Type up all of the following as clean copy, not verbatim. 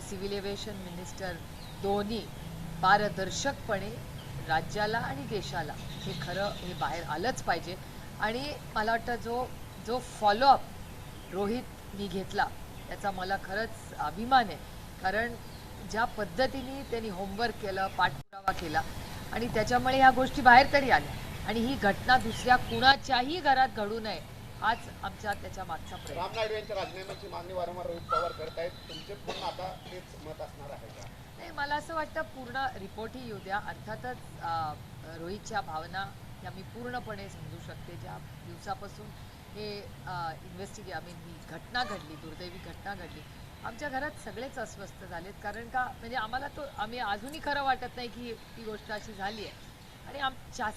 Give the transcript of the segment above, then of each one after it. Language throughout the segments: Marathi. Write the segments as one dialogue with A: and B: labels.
A: सिव्हिल एव्हिएशन मिनिस्टर दोन्ही पारदर्शकपणे राज्याला आणि देशाला हे खरं हे बाहेर आलंच पाहिजे. आणि मला वाटतं जो जो फॉलोअप रोहितनी घेतला त्याचा मला खरंच अभिमान आहे. कारण ज्या पद्धतीने त्यांनी होमवर्क केलं, पाठपुरावा केला आणि त्याच्यामुळे ह्या गोष्टी बाहेर तरी आल्या आणि ही घटना दुसऱ्या कुणाच्याही घरात घडू नये हाच आमच्या त्याच्या मागचा प्रयत्न.
B: राम नायडू यांच्या राजीनाम्याची मागणी वारंवार रोहित पवार करतायत. तुमचे पूर्ण आता तेच मत असणार आहे का?
A: नाही, मला असं वाटतं पूर्ण रिपोर्टही येऊ द्या. अर्थातच रोहितच्या भावना ह्या मी पूर्णपणे समजू शकते. ज्या दिवसापासून हे ही घटना घडली, दुर्दैवी घटना घडली, आमच्या घरात सगळेच अस्वस्थ झालेत. कारण का म्हणजे आम्ही अजूनही खरं वाटत नाही की ती गोष्ट अशी झाली आहे. आणि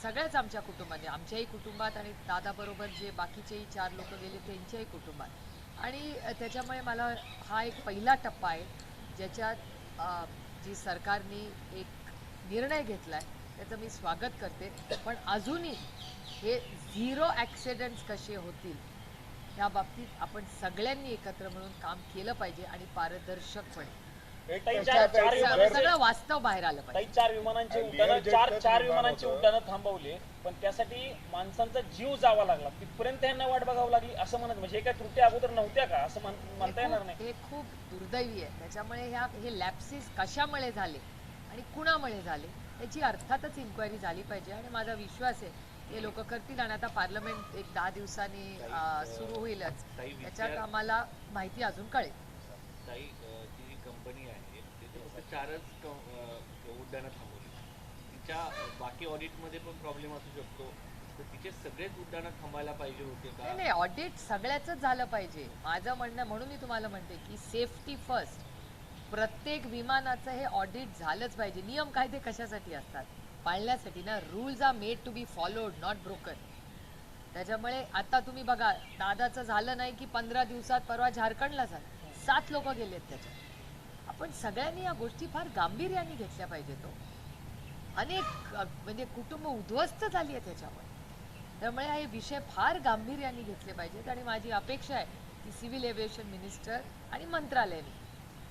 A: सगळ्याच आमच्या कुटुंबाने, आमच्याही कुटुंबात आणि दादाबरोबर जे बाकीचेही 4 लोक गेले त्यांच्याही कुटुंबात. आणि त्याच्यामुळे मला हा एक पहिला टप्पा आहे ज्याच्यात जी सरकारने एक निर्णय घेतला आहे त्याचं मी स्वागत करते. पण अजूनही हे 0 ॲक्सिडेंट्स कसे होतील ह्या बाबतीत आपण सगळ्यांनी एकत्र मिळून काम केलं पाहिजे आणि पारदर्शकपणे सगळं वास्तव बाहेर आलं पाहिजे.
C: 4 विमानांची उड्डाणं थांबवली, पण त्यासाठी माणसांचा जीव जावा लागला, तिथपर्यंत त्यांना वाट बघावं लागली असं म्हणत. म्हणजे काही त्रुटी अगोदर नव्हत्या का असं म्हणता येणार नाही?
A: हे खूप दुर्दैवी आहे. त्याच्यामुळे हे लॅप्सिस कशामुळे झाले आणि कुणामुळे झाले याची अर्थातच इन्क्वायरी झाली पाहिजे. आणि माझा विश्वास आहे हे लोक करतील. आणि आता पार्लमेंट एक 10 दिवसांनी सुरू होईलच, त्याच्यात आम्हाला माहिती अजून कळेल.
D: कंपनी आहे तिथे फक्त 4च उड्डाणं थांबवली. तिच्या बाकी ऑडिटमध्ये पण प्रॉब्लेम असू शकतो, तर तिचे सगळेच उड्डाणं थांबायला पाहिजे होते का?
A: नाही, ऑडिट सगळ्याच झालं पाहिजे माझं म्हणणं. म्हणून मी तुम्हाला म्हणते की सेफ्टी फर्स्ट. प्रत्येक विमानाचं हे ऑडिट झालंच पाहिजे. नियम कायदे कशासाठी असतात? पाळण्यासाठी ना. Rules are made to be followed, not broken. त्याच्यामुळे आता तुम्ही बघा, दादाचं झालं नाही की 15 दिवसात परवा झारखंडला झालं, 7 लोक गेलेत त्याच्यात. आपण सगळ्यांनी या गोष्टी फार गांभीर्याने घेतल्या पाहिजेत. अनेक म्हणजे कुटुंब उद्ध्वस्त झाली आहे त्याच्यामुळे. त्यामुळे हे विषय फार गांभीर्याने घेतले पाहिजेत. आणि माझी अपेक्षा आहे की सिव्हिल एव्हिएशन मिनिस्टर आणि मंत्रालयाने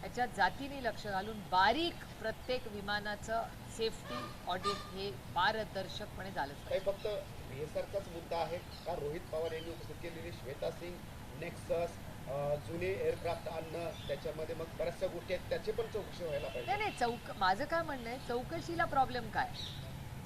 A: याच्यात जातीने लक्ष घालून बारीक प्रत्येक विमानाचं सेफ्टी ऑडिट हे पारदर्शकपणे झालं पाहिजे.
B: फक्त भेसरचाच मुद्दा आहे का? रोहित पवार यांनी उपस्थित केलेली श्वेता सिंग, नेक्सस, जुने एअरक्राफ्ट आणणं, त्याच्यामध्ये मग बऱ्याचशा गोष्टी आहेत, त्याची पण चौकशी व्हायला पाहिजे.
A: नाही, माझं काय म्हणणं आहे, चौकशीला प्रॉब्लेम काय?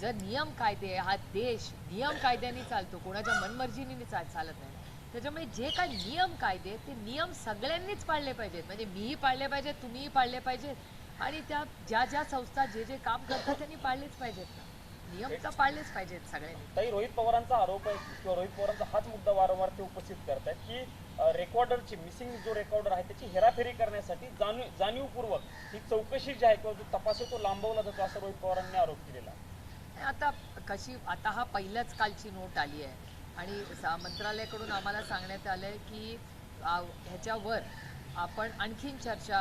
A: जर नियम कायदे, हा देश नियम कायद्याने चालतो, कोणाच्या मनमर्जीने चालत नाही. त्याच्यामुळे जे काय नियम कायदे ते नियम सगळ्यांनीच पाळले पाहिजेत. म्हणजे मीही पाळले पाहिजेत, तुम्हीही पाळले पाहिजेत आणि त्या ज्या संस्था जे काम करतात त्यांनी पाळलेच पाहिजेत ना. नियम तर पाळलेच पाहिजेत सगळ्यांनी.
C: ताई, रोहित पवारांचा आरोप आहे किंवा रोहित पवारांचा हाच मुद्दा वारंवार ते उपस्थित करतात की रेकॉर्डरची मिसिंग जो रेकॉर्डर आहे त्याची हेराफेरी करण्यासाठी जाणीवपूर्वक ही चौकशी जी आहे किंवा जो तपास आहे तो लांबवला जातो असं रोहित पवारांनी आरोप केलेला.
A: आता हा पहिल्याच कालची नोट आली आहे आणि मंत्रालयाकडून आम्हाला सांगण्यात आलंय की ह्याच्यावर आपण आणखीन चर्चा